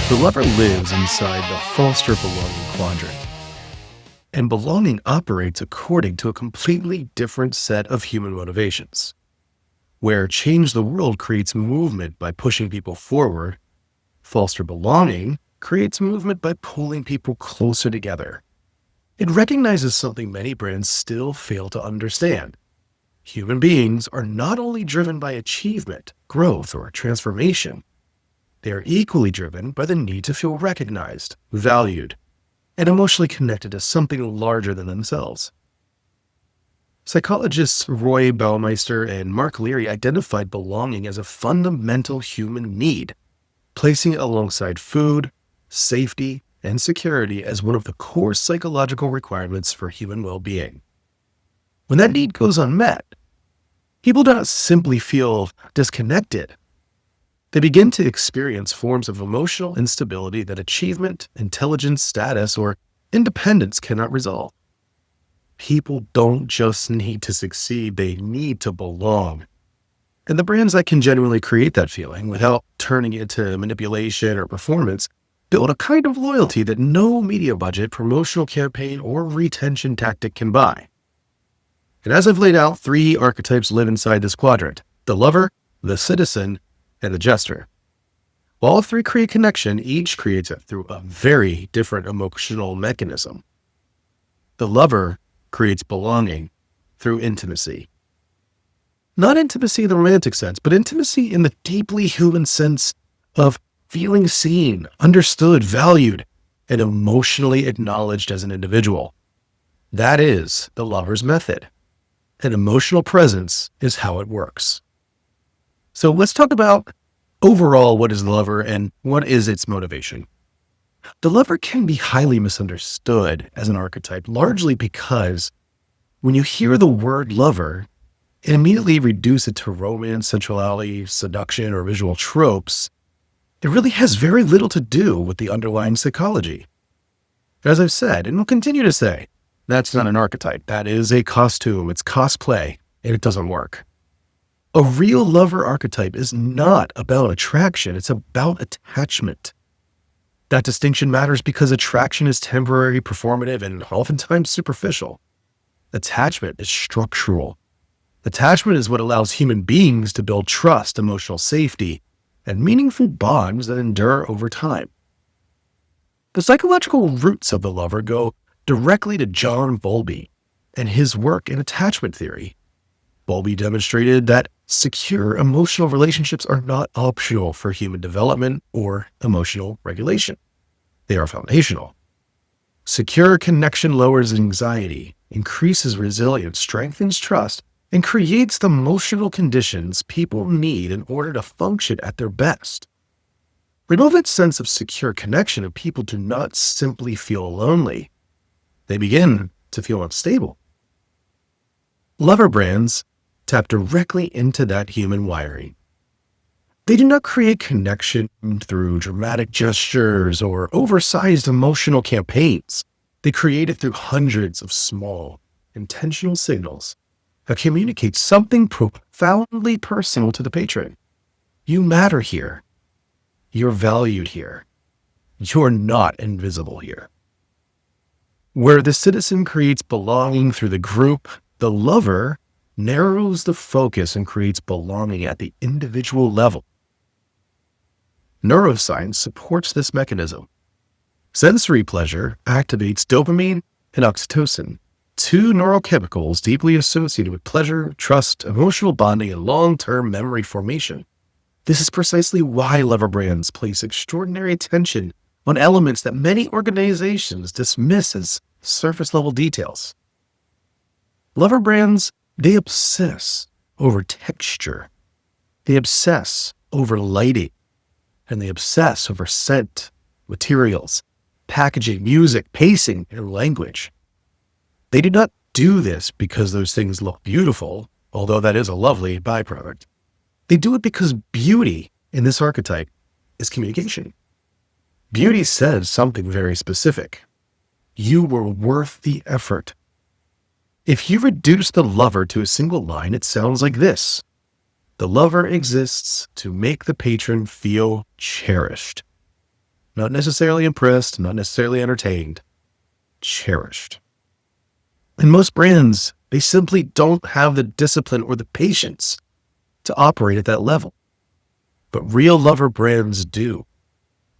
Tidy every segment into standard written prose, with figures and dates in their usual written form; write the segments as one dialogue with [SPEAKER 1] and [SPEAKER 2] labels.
[SPEAKER 1] The lover lives inside the foster belonging quadrant, and belonging operates according to a completely different set of human motivations. Where change the world creates movement by pushing people forward, foster belonging creates movement by pulling people closer together. It recognizes something many brands still fail to understand. Human beings are not only driven by achievement, growth, or transformation. They are equally driven by the need to feel recognized, valued, and emotionally connected to something larger than themselves. Psychologists Roy Baumeister and Mark Leary identified belonging as a fundamental human need, placing it alongside food, safety, and security as one of the core psychological requirements for human well-being. When that need goes unmet, people do not simply feel disconnected. They begin to experience forms of emotional instability that achievement, intelligence, status, or independence cannot resolve. People don't just need to succeed, they need to belong. And the brands that can genuinely create that feeling without turning it into manipulation or performance build a kind of loyalty that no media budget, promotional campaign, or retention tactic can buy. And as I've laid out, 3 archetypes live inside this quadrant: the lover, the citizen, and the jester. While all 3 create connection, each creates it through a very different emotional mechanism. The lover creates belonging through intimacy. Not intimacy in the romantic sense, but intimacy in the deeply human sense of feeling seen, understood, valued, and emotionally acknowledged as an individual. That is the lover's method. And emotional presence is how it works. So let's talk about overall what is the lover and what is its motivation. The lover can be highly misunderstood as an archetype, largely because when you hear the word lover, it immediately reduces it to romance, sensuality, seduction, or visual tropes. It really has very little to do with the underlying psychology. As I've said, and will continue to say, that's not an archetype. That is a costume. It's cosplay, and it doesn't work. A real lover archetype is not about attraction. It's about attachment. That distinction matters because attraction is temporary, performative, and oftentimes superficial. Attachment is structural. Attachment is what allows human beings to build trust, emotional safety, and meaningful bonds that endure over time. The psychological roots of the lover go directly to John Bowlby and his work in attachment theory. Bowlby demonstrated that secure emotional relationships are not optional for human development or emotional regulation. They are foundational. Secure connection lowers anxiety, increases resilience, strengthens trust, and creates the emotional conditions people need in order to function at their best. Remove that sense of secure connection and people do not simply feel lonely. They begin to feel unstable. Lover brands tap directly into that human wiring. They do not create connection through dramatic gestures or oversized emotional campaigns. They create it through hundreds of small, intentional signals that communicate something profoundly personal to the patron. You matter here. You're valued here. You're not invisible here. Where the citizen creates belonging through the group, the lover narrows the focus and creates belonging at the individual level. Neuroscience supports this mechanism. Sensory pleasure activates dopamine and oxytocin, 2 neurochemicals deeply associated with pleasure, trust, emotional bonding, and long-term memory formation. This is precisely why lover brands place extraordinary attention on elements that many organizations dismiss as surface-level details. Lover brands, they obsess over texture. They obsess over lighting. And they obsess over scent, materials, packaging, music, pacing, and language. They do not do this because those things look beautiful, although that is a lovely byproduct. They do it because beauty in this archetype is communication. Beauty says something very specific. You were worth the effort. If you reduce the lover to a single line, it sounds like this. The lover exists to make the patron feel cherished. Not necessarily impressed, not necessarily entertained, cherished. And most brands, they simply don't have the discipline or the patience to operate at that level. But real lover brands do,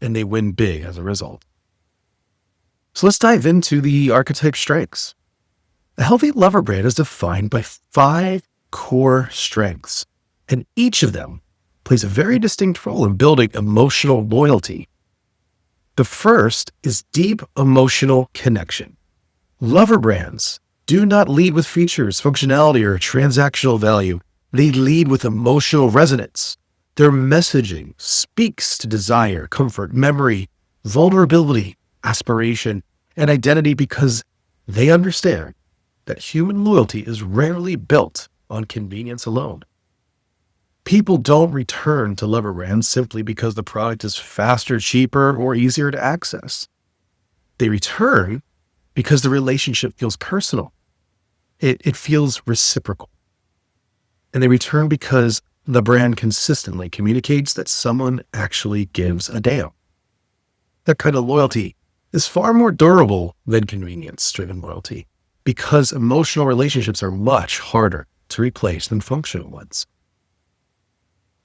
[SPEAKER 1] and they win big as a result. So let's dive into the archetype strengths. A healthy lover brand is defined by 5 core strengths, and each of them plays a very distinct role in building emotional loyalty. The first is deep emotional connection. Lover brands do not lead with features, functionality, or transactional value. They lead with emotional resonance. Their messaging speaks to desire, comfort, memory, vulnerability, aspiration, and identity because they understand that human loyalty is rarely built on convenience alone. People don't return to lover brands simply because the product is faster, cheaper, or easier to access. They return because the relationship feels personal. It feels reciprocal. And they return because the brand consistently communicates that someone actually gives a damn. That kind of loyalty is far more durable than convenience-driven loyalty because emotional relationships are much harder to replace than functional ones.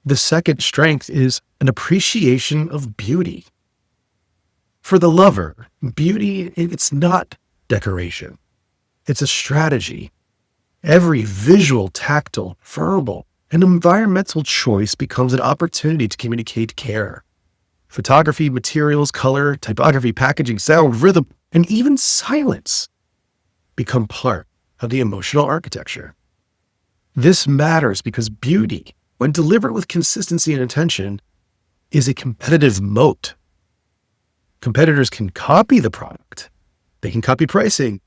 [SPEAKER 1] The second strength is an appreciation of beauty. For the lover, beauty, it's not decoration. It's a strategy. Every visual, tactile, verbal, and environmental choice becomes an opportunity to communicate care. Photography, materials, color, typography, packaging, sound, rhythm, and even silence become part of the emotional architecture. This matters because beauty, when delivered with consistency and intention, is a competitive moat. Competitors can copy the product. They can copy pricing.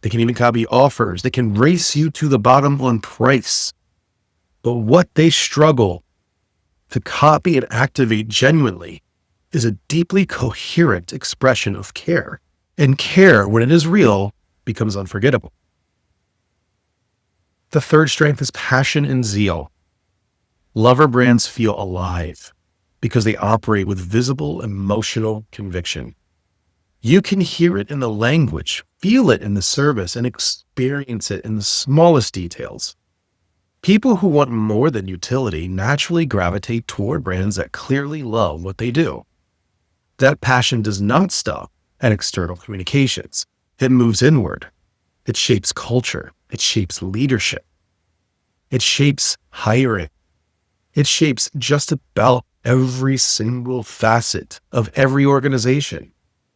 [SPEAKER 1] They can even copy offers. They can race you to the bottom on price. But what they struggle to copy and activate genuinely is a deeply coherent expression of care. And care, when it is real, becomes unforgettable. The third strength is passion and zeal. Lover brands feel alive because they operate with visible emotional conviction. You can hear it in the language, feel it in the service, and experience it in the smallest details. People who want more than utility naturally gravitate toward brands that clearly love what they do. That passion does not stop at external communications. It moves inward. It shapes culture. It shapes leadership. It shapes hiring. It shapes just about every single facet of every organization,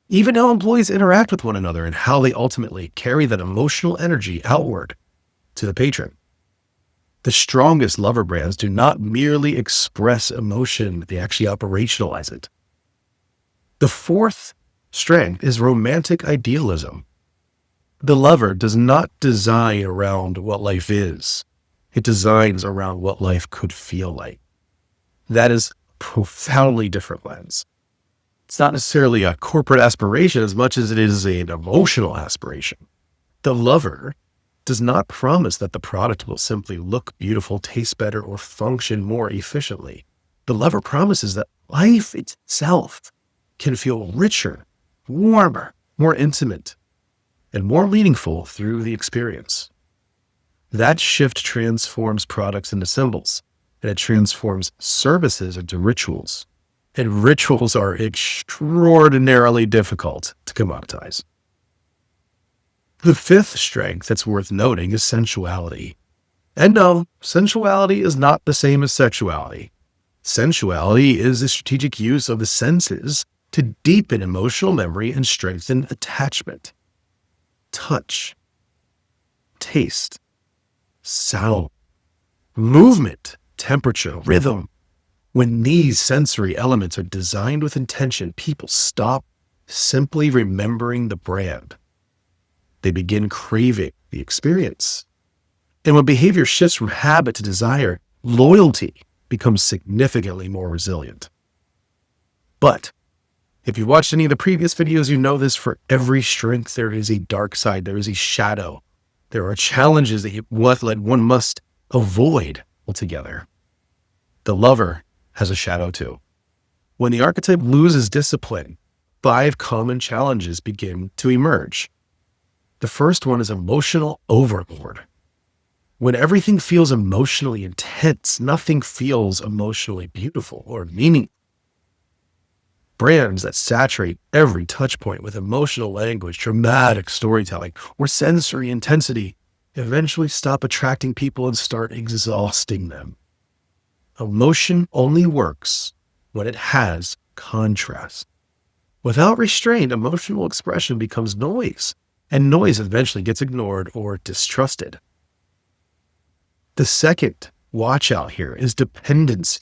[SPEAKER 1] even how employees interact with one another and how they ultimately carry that emotional energy outward to the patron. The strongest lover brands do not merely express emotion, they actually operationalize it. The fourth strength is romantic idealism. The lover does not design around what life is. It designs around what life could feel like. That is a profoundly different lens. It's not necessarily a corporate aspiration as much as it is an emotional aspiration. The lover does not promise that the product will simply look beautiful, taste better, or function more efficiently. The lover promises that life itself can feel richer, warmer, more intimate, and more meaningful through the experience. That shift transforms products into symbols, and it transforms services into rituals. And rituals are extraordinarily difficult to commoditize. The fifth strength that's worth noting is sensuality. And no, sensuality is not the same as sexuality. Sensuality is the strategic use of the senses to deepen emotional memory and strengthen attachment. Touch, taste, sound, movement, temperature, rhythm. When these sensory elements are designed with intention, people stop simply remembering the brand. They begin craving the experience. And when behavior shifts from habit to desire, loyalty becomes significantly more resilient. But if you watched any of the previous videos, you know this: for every strength, there is a dark side. There is a shadow There are challenges that one must avoid altogether. The lover has a shadow too. When the archetype loses discipline, 5 common challenges begin to emerge. The first one is emotional overload. When everything feels emotionally intense, nothing feels emotionally beautiful or meaningful. Brands that saturate every touch point with emotional language, dramatic storytelling, or sensory intensity eventually stop attracting people and start exhausting them. Emotion only works when it has contrast. Without restraint, emotional expression becomes noise, and noise eventually gets ignored or distrusted. The second watch out here is dependency.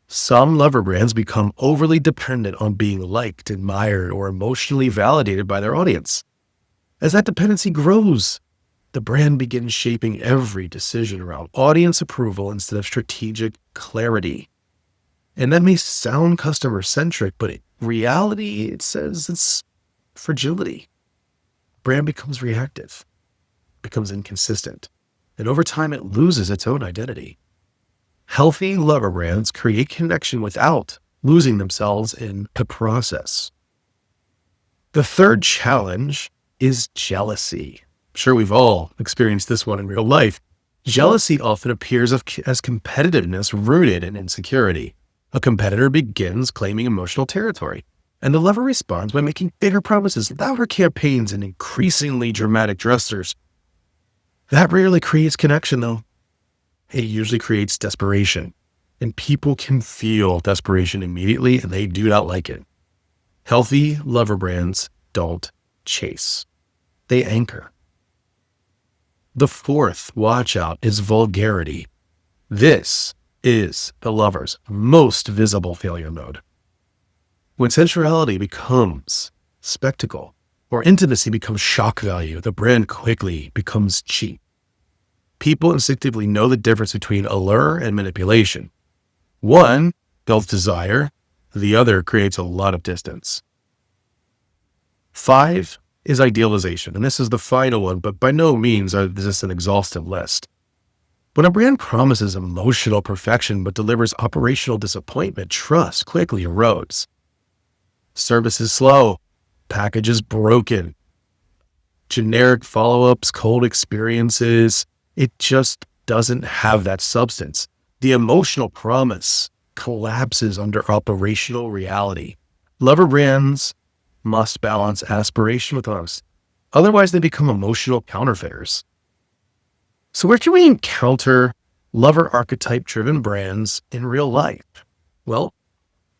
[SPEAKER 1] Some lover brands become overly dependent on being liked, admired, or emotionally validated by their audience. As that dependency grows, the brand begins shaping every decision around audience approval instead of strategic clarity. And that may sound customer-centric, but in reality, it says it's fragility. Brand becomes reactive, becomes inconsistent, and over time it loses its own identity. Healthy lover brands create connection without losing themselves in the process. The third challenge is jealousy. I'm sure we've all experienced this one in real life. Jealousy often appears as competitiveness rooted in insecurity. A competitor begins claiming emotional territory, and the lover responds by making bigger promises, louder campaigns, and increasingly dramatic gestures. That rarely creates connection, though. It usually creates desperation, and people can feel desperation immediately, and they do not like it. Healthy lover brands don't chase. They anchor. The fourth watch out is vulgarity. This is the lover's most visible failure mode. When sensuality becomes spectacle or intimacy becomes shock value, the brand quickly becomes cheap. People instinctively know the difference between allure and manipulation. One builds desire, the other creates a lot of distance. 5 is idealization, and this is the final one, but by no means is this an exhaustive list. When a brand promises emotional perfection but delivers operational disappointment, trust quickly erodes. Service is slow, package is broken, generic follow-ups, cold experiences, it just doesn't have that substance. The emotional promise collapses under operational reality. Lover brands must balance aspiration with honesty. Otherwise, they become emotional counterfeiters. So where can we encounter lover archetype-driven brands in real life? Well,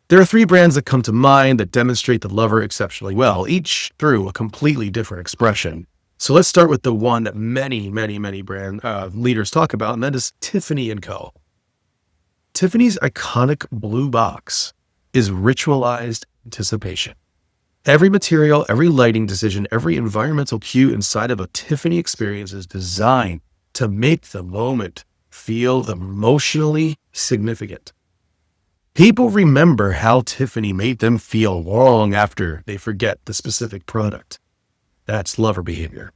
[SPEAKER 1] there are 3 brands that come to mind that demonstrate the lover exceptionally well, each through a completely different expression. So let's start with the one that many brand leaders talk about, and that is Tiffany & Co. Tiffany's iconic blue box is ritualized anticipation. Every material, every lighting decision, every environmental cue inside of a Tiffany experience is designed to make the moment feel emotionally significant. People remember how Tiffany made them feel long after they forget the specific product. That's lover behavior.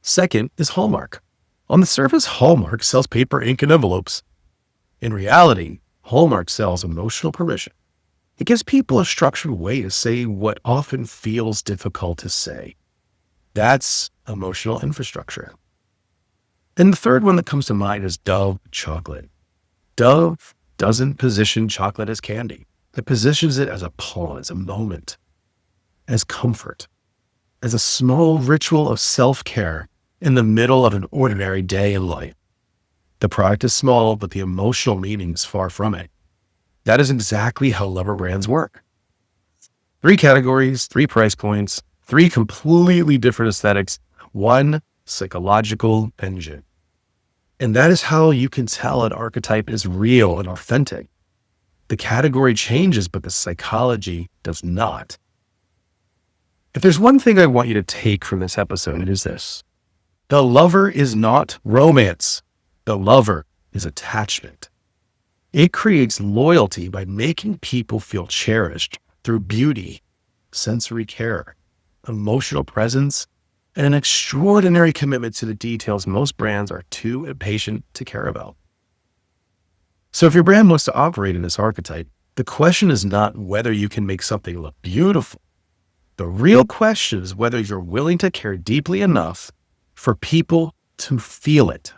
[SPEAKER 1] Second is Hallmark. On the surface, Hallmark sells paper, ink, and envelopes. In reality, Hallmark sells emotional permission. It gives people a structured way to say what often feels difficult to say. That's emotional infrastructure. And the third one that comes to mind is Dove chocolate. Dove doesn't position chocolate as candy. It positions it as a pause, as a moment, as comfort, as a small ritual of self-care in the middle of an ordinary day in life. The product is small, but the emotional meaning is far from it. That is exactly how lover brands work. 3 categories, 3 price points, 3 completely different aesthetics, 1 psychological engine. And that is how you can tell an archetype is real and authentic. The category changes, but the psychology does not. If there's one thing I want you to take from this episode, it is this. The lover is not romance. The lover is attachment. It creates loyalty by making people feel cherished through beauty, sensory care, emotional presence, and an extraordinary commitment to the details most brands are too impatient to care about. So if your brand wants to operate in this archetype, the question is not whether you can make something look beautiful. The real question is whether you're willing to care deeply enough for people to feel it.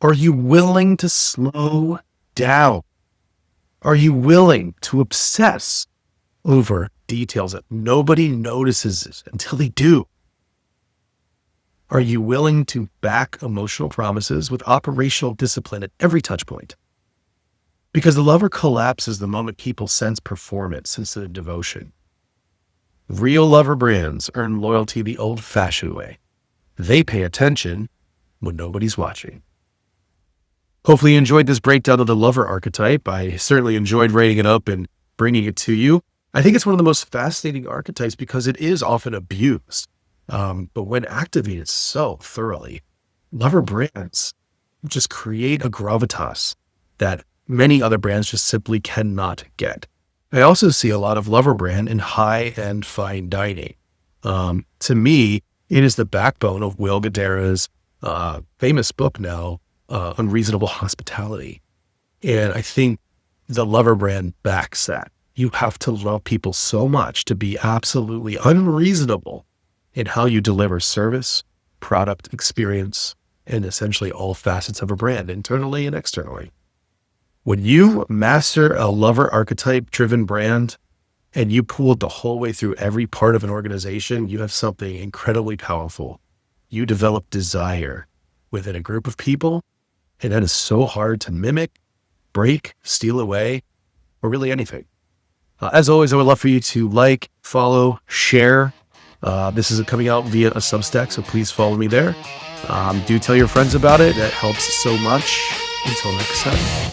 [SPEAKER 1] Are you willing to slow down? Are you willing to obsess over details that nobody notices until they do? Are you willing to back emotional promises with operational discipline at every touch point? Because the lover collapses the moment people sense performance instead of devotion. Real lover brands earn loyalty the old-fashioned way. They pay attention when nobody's watching. Hopefully you enjoyed this breakdown of the lover archetype. I certainly enjoyed writing it up and bringing it to you. I think it's one of the most fascinating archetypes because it is often abused. But when activated so thoroughly, lover brands just create a gravitas that many other brands just simply cannot get. I also see a lot of lover brand in high-end fine dining. To me, it is the backbone of Will Guidara's famous book now, Unreasonable Hospitality. And I think the lover brand backs that. You have to love people so much to be absolutely unreasonable in how you deliver service, product, experience, and essentially all facets of a brand, internally and externally. When you master a lover archetype driven brand and you pull it the whole way through every part of an organization, you have something incredibly powerful. You develop desire within a group of people, and that is so hard to mimic, break, steal away, or really anything. As always, I would love for you to like, follow, share. This is coming out via a Substack, so please follow me there. Do tell your friends about it. That helps so much. Until next time.